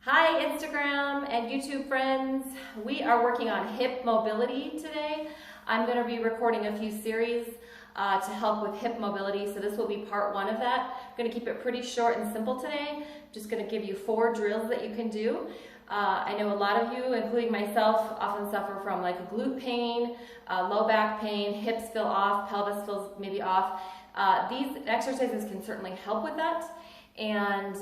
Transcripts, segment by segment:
Hi Instagram and YouTube friends. We are working on hip mobility today. I'm going to be recording a few series to help with hip mobility, so this will be part one of that. I'm going to keep it pretty short and simple today. I'm just going to give you 4 drills that you can do. I know a lot of you, including myself, often suffer from like a glute pain, low back pain, hips feel off, pelvis feels maybe off. These exercises can certainly help with that. And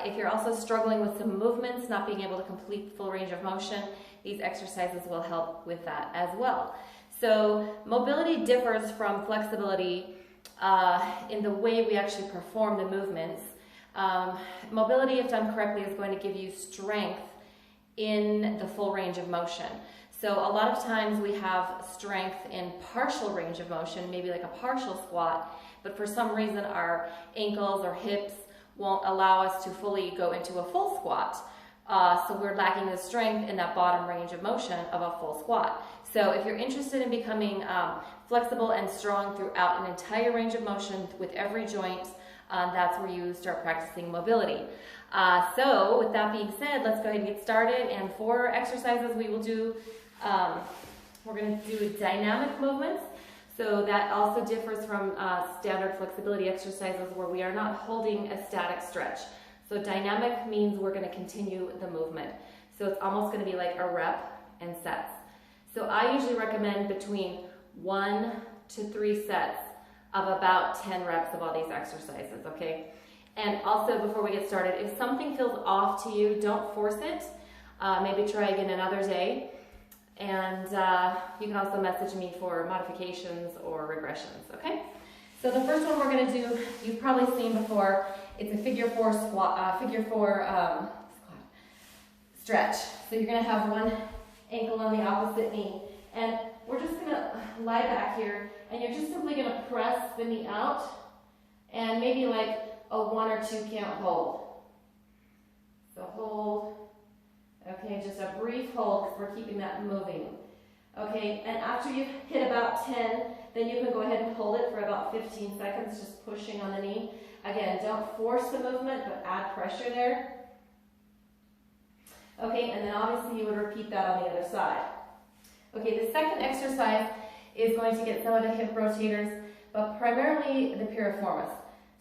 if you're also struggling with some movements, not being able to complete full range of motion, these exercises will help with that as well. So mobility differs from flexibility in the way we actually perform the movements. Mobility, if done correctly, is going to give you strength in the full range of motion. So a lot of times we have strength in partial range of motion, maybe like a partial squat, but for some reason our ankles or hips won't allow us to fully go into a full squat. So we're lacking the strength in that bottom range of motion of a full squat. So if you're interested in becoming flexible and strong throughout an entire range of motion with every joint, that's where you start practicing mobility. So with that being said, let's go ahead and get started. And 4 exercises we will do, we're going to do dynamic movements. So that also differs from standard flexibility exercises where we are not holding a static stretch. So dynamic means we're going to continue the movement. So it's almost going to be like a rep and sets. So I usually recommend between 1 to 3 sets of about 10 reps of all these exercises, okay? And also before we get started, if something feels off to you, don't force it. Maybe try again another day. And you can also message me for modifications or regressions, okay? So the first one we're going to do, you've probably seen before, it's a figure 4 squat, stretch. So you're going to have one ankle on the opposite knee. And we're just going to lie back here, and you're just simply going to press the knee out, and maybe like a 1 or 2 count hold. So hold. Okay, just a brief hold because we're keeping that moving. Okay, and after you've hit about 10, then you can go ahead and hold it for about 15 seconds, just pushing on the knee. Again, don't force the movement, but add pressure there. Okay, and then obviously you would repeat that on the other side. Okay, the second exercise is going to get some of the hip rotators, but primarily the piriformis.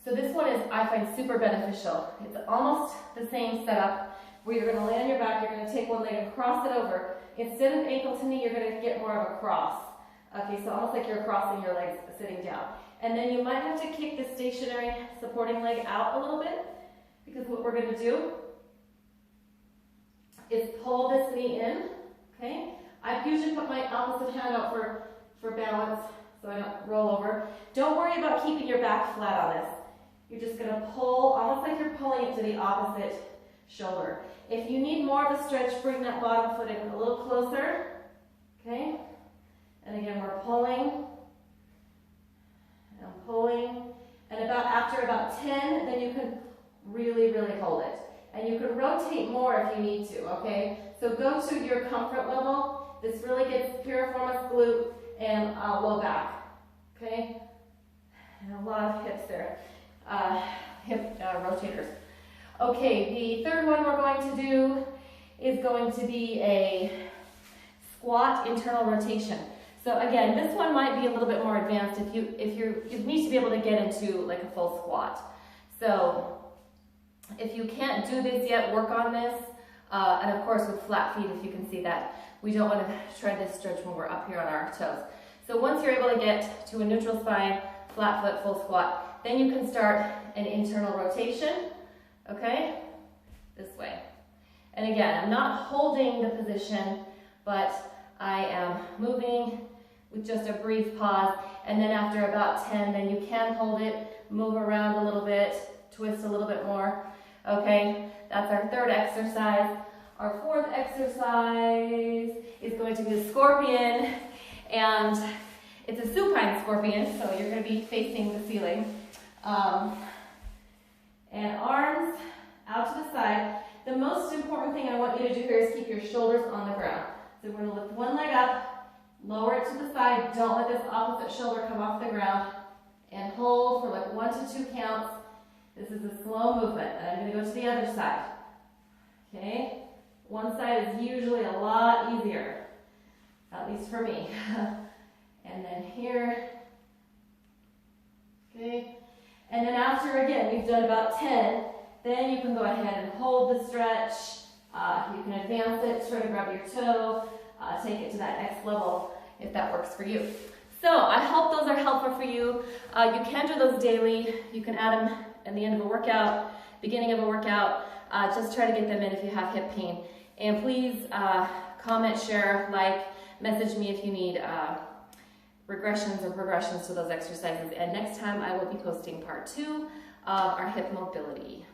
So this one is, I find, super beneficial. It's almost the same setup, where you're going to lay on your back, you're going to take one leg and cross it over. Instead of ankle to knee, you're going to get more of a cross. Okay, so almost like you're crossing your legs sitting down. And then you might have to kick the stationary supporting leg out a little bit, because what we're going to do is pull this knee in, okay? I usually put my opposite hand out for balance, so I don't roll over. Don't worry about keeping your back flat on this. You're just going to pull, almost like you're pulling it to the opposite shoulder. If you need more of a stretch, bring that bottom foot in a little closer, okay? And again, we're pulling, and pulling, and after about 10, then you can really, really hold it. And you can rotate more if you need to, okay? So go to your comfort level. This really gets piriformis, glute, and low back, okay? And a lot of hips there, hip rotators. Okay, the third one we're going to do is going to be a squat internal rotation. So again, this one might be a little bit more advanced if you need to be able to get into like a full squat. So if you can't do this yet, work on this. And of course with flat feet, if you can see that. We don't want to try this stretch when we're up here on our toes. So once you're able to get to a neutral spine, flat foot, full squat, then you can start an internal rotation. Okay, this way. And again, I'm not holding the position, but I am moving with just a brief pause. And then after about 10, then you can hold it, move around a little bit, twist a little bit more. Okay, that's our third exercise. Our fourth exercise is going to be the scorpion. And it's a supine scorpion, so you're going to be facing the ceiling. And arms out to the side. The most important thing I want you to do here is keep your shoulders on the ground. So we're going to lift one leg up, lower it to the side. Don't let this opposite shoulder come off the ground. And hold for like 1 to 2 counts. This is a slow movement. And I'm going to go to the other side. Okay, one side is usually a lot easier, at least for me. And then here, okay. And then after, again, we've done about 10, then you can go ahead and hold the stretch. You can advance it, try to grab your toe, take it to that next level if that works for you. So I hope those are helpful for you. You can do those daily. You can add them at the end of a workout, beginning of a workout. Just try to get them in if you have hip pain. And please comment, share, like, message me if you need regressions or progressions to those exercises. And next time I will be posting part 2 of our hip mobility.